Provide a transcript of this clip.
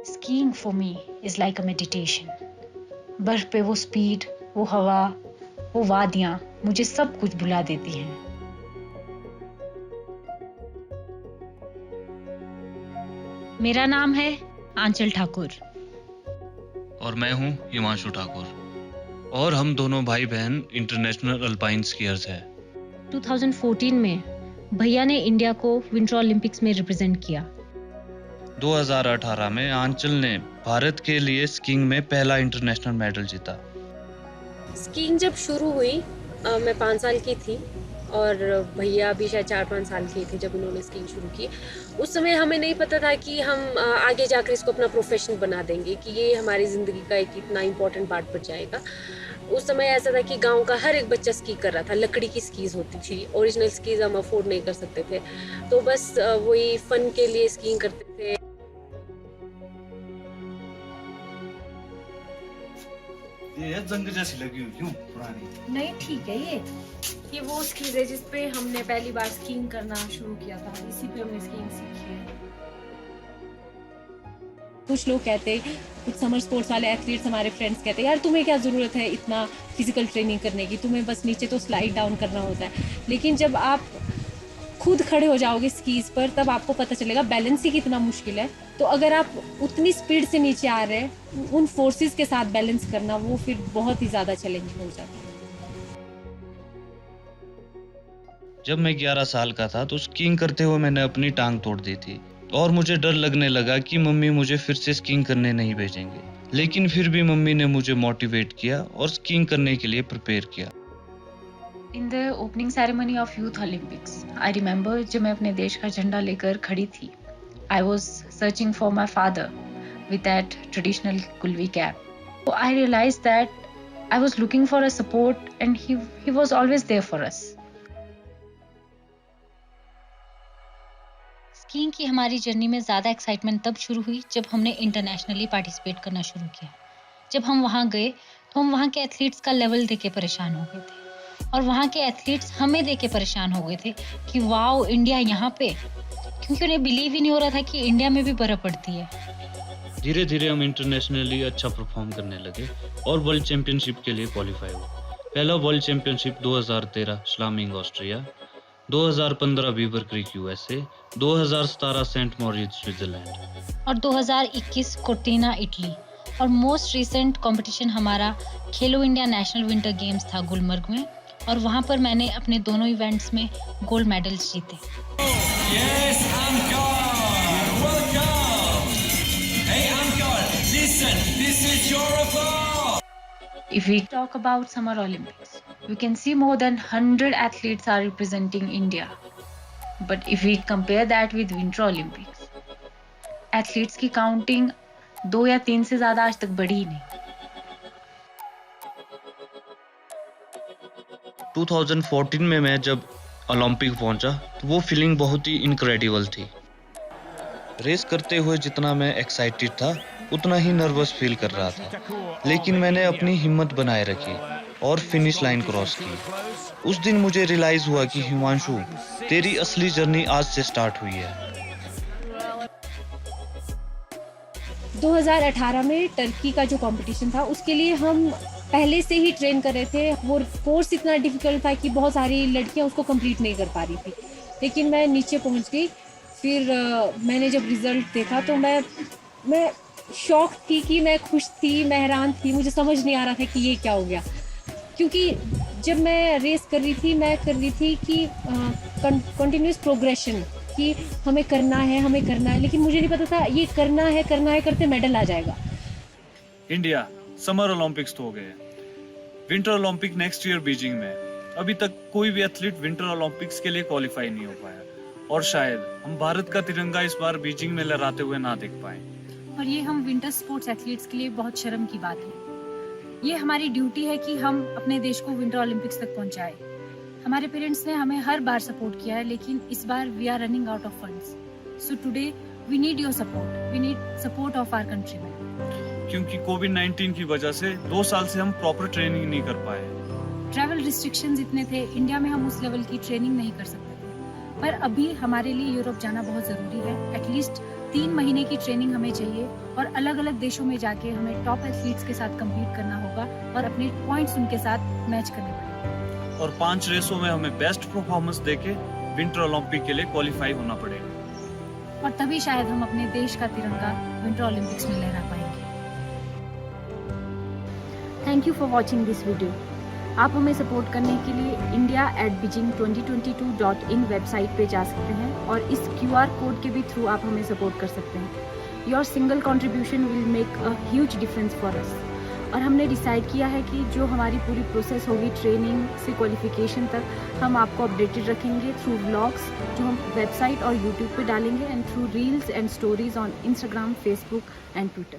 Skiing for me is like a meditation. बर्फ पे वो स्पीड, वो हवा, वो वादियां मुझे सब कुछ भुला देती हैं। मेरा नाम है आंचल ठाकुर और मैं हूं हिमांशु ठाकुर और हम दोनों भाई बहन इंटरनेशनल अल्पाइन स्कीयर्स हैं। 2014 में भैया ने इंडिया को विंटर ओलंपिक्स में रिप्रेजेंट किया। 2018 में आंचल ने भारत के लिए स्कीइंग में पहला इंटरनेशनल मेडल जीता। स्कीइंग जब शुरू हुई मैं 5 साल की थी और भैया भी शायद 4-5 साल के थे जब उन्होंने स्कीइंग शुरू की। उस समय हमें नहीं पता था कि हम आगे जाकर इसको अपना प्रोफेशन बना देंगे, कि ये हमारी ज़िंदगी का एक इतना इम्पोर्टेंट पार्ट बन जाएगा। उस समय ऐसा था कि गांव का हर एक बच्चा स्की कर रहा था। लकड़ी की स्कीज होती थी, ओरिजिनल स्कीज हम अफोर्ड नहीं कर सकते थे, तो बस वही फन के लिए स्कीइंग करते थे। ये जंग जैसी लगी हुई क्यों पुरानी? नहीं ठीक है ये वो स्कीज है जिसपे हमने पहली बार स्कीइंग करना शुरू किया था, इसी पे हमने स्कीइंग सीखी है। कुछ लोग कहते, कुछ समर स्पोर्ट्स वाले एथलीट्स हमारे फ्रेंड्स कहते यार तुम्हें क्या ज़रूरत है इतना फिजिकल ट्रेनिंग करने की, तुम्हें बस नीचे तो स्लाइड डाउन करना होता है। लेकिन जब आप खुद खड़े हो जाओगे स्कीज पर तब आपको पता चलेगा बैलेंस ही कितना मुश्किल है। तो अगर आप उतनी स्पीड से नीचे आ रहे हैं, उन फोर्सेस के साथ बैलेंस करना वो फिर बहुत ही ज़्यादा चैलेंजिंग हो जाता है। जब मैं 11 साल का था तो स्कीइंग करते हुए मैंने अपनी टांग तोड़ दी थी और मुझे डर लगने लगा कि मम्मी मुझे फिर से स्कीइंग करने नहीं भेजेंगे। लेकिन फिर भी मम्मी ने मुझे मोटिवेट किया और स्कीइंग करने के लिए प्रिपेयर किया। In the opening ceremony of Youth Olympics I remember जब मैं अपने देश का झंडा लेकर खड़ी थी, I was searching for my father with that traditional Kullvi cap. So I realized that I was looking for a support and he was always there for us. Skiing की हमारी जर्नी में ज़्यादा एक्साइटमेंट तब शुरू हुई जब हमने इंटरनेशनली पार्टिसिपेट करना शुरू किया। जब हम वहाँ गए तो हम वहाँ के एथलीट्स का लेवल देख के परेशान हो गए थे और वहाँ के एथलीट्स हमें देख के परेशान हो गए थे कि वाओ इंडिया यहाँ पे, क्योंकि उन्हें बिलीव ही नहीं हो रहा था कि इंडिया में भी बर्फ पड़ती है। धीरे धीरे हम इंटरनेशनली अच्छा परफॉर्म करने लगे और वर्ल्ड चैंपियनशिप के लिए क्वालिफाई हुए। पहला world championship 2013 Schladming Austria, 2015 Beaver Creek USA, 2017 Saint Moritz Switzerland और 2021 कोर्टिना इटली। और मोस्ट रिसेंट कंपटीशन हमारा Khelo India national winter games था गुलमर्ग में, और वहाँ पर मैंने अपने दोनों इवेंट्स में गोल्ड मेडल्स जीते। Yes, Amcar, welcome. Hey Amcar, listen, this is your applause. If we talk about Summer Olympics, we can see more than 100 athletes are representing India. But if we compare that with Winter Olympics, athletes की counting 2 या 3 से ज़्यादा आज तक बढ़ी ही नहीं। 2014 में मैं जब ओलंपिक पहुंचा तो वो फीलिंग बहुत ही इनक्रेडिबल थी। रेस करते हुए जितना मैं एक्साइटेड था उतना ही नर्वस फील कर रहा था, लेकिन मैंने अपनी हिम्मत बनाए रखी और फिनिश लाइन क्रॉस की। उस दिन मुझे रियलाइज हुआ कि हिमांशु, तेरी असली जर्नी आज से स्टार्ट हुई है। 2018 में टर्की का जो कंपटीशन था उसके लिए हम पहले से ही ट्रेन कर रहे थे। वो कोर्स इतना डिफिकल्ट था कि बहुत सारी लड़कियां उसको कंप्लीट नहीं कर पा रही थी, लेकिन मैं नीचे पहुंच गई। फिर मैंने जब रिजल्ट देखा तो मैं शॉक थी, कि मैं खुश थी, मैं हैरान थी, मुझे समझ नहीं आ रहा था कि ये क्या हो गया। क्योंकि जब मैं रेस कर रही थी मैं कर रही थी कि कंटिन्यूस प्रोग्रेशन, कि हमें करना है, लेकिन मुझे नहीं पता था ये करना है करते मेडल आ जाएगा। इंडिया समर ओलंपिक्स तो हो गए, winter Olympic next year Beijing में। अभी तक कोई भी एथलीट विंटर ओलंपिक्स के लिए क्वालिफाई नहीं हो पाया और शायद हम भारत का तिरंगा इस बार बीजिंग में लहराते हुए ना देख पाए। और ये हम विंटर स्पोर्ट्स एथलीट्स के लिए बहुत शर्म की बात है। ये हमारी ड्यूटी है कि हम अपने देश को विंटर ओलंपिक्स तक पहुंचाएं। हमारे पेरेंट्स ने हमें हर बार सपोर्ट किया है, लेकिन इस बार we are running out of funds. So today we need your support, we need support of our countrymen. क्योंकि कोविड-19 की वजह से 2 साल से हम प्रॉपर ट्रेनिंग नहीं कर पाए। ट्रैवल रिस्ट्रिक्शंस इतने थे, इंडिया में हम उस लेवल की ट्रेनिंग नहीं कर सकते थे। पर अभी हमारे लिए यूरोप जाना बहुत ज़रूरी है। एटलीस्ट 3 महीने की ट्रेनिंग हमें चाहिए और अलग अलग देशों में जाके हमें टॉप एथलीट्स के साथ कम्पीट करना होगा और अपने पॉइंट्स उनके साथ मैच करने पड़ेंगे। और 5 रेसों में हमें बेस्ट परफॉर्मेंस देके विंटर ओलंपिक के लिए क्वालिफाई होना पड़ेगा। और तभी शायद हम अपने देश का तिरंगा विंटर ओलंपिक्स में लहरा पाएंगे। Thank you for watching this video. आप हमें सपोर्ट करने के लिए india@beijing2022.in वेबसाइट पे जा सकते हैं और इस QR कोड के भी थ्रू आप हमें सपोर्ट कर सकते हैं। Your single contribution will make a huge difference for us. और हमने डिसाइड किया है कि जो हमारी पूरी प्रोसेस होगी ट्रेनिंग से क्वालिफिकेशन तक, हम आपको अपडेटेड रखेंगे थ्रू व्लॉग्स जो हम वेबसाइट और यूट्यूब पे डालेंगे and through reels and stories on Instagram, Facebook and Twitter.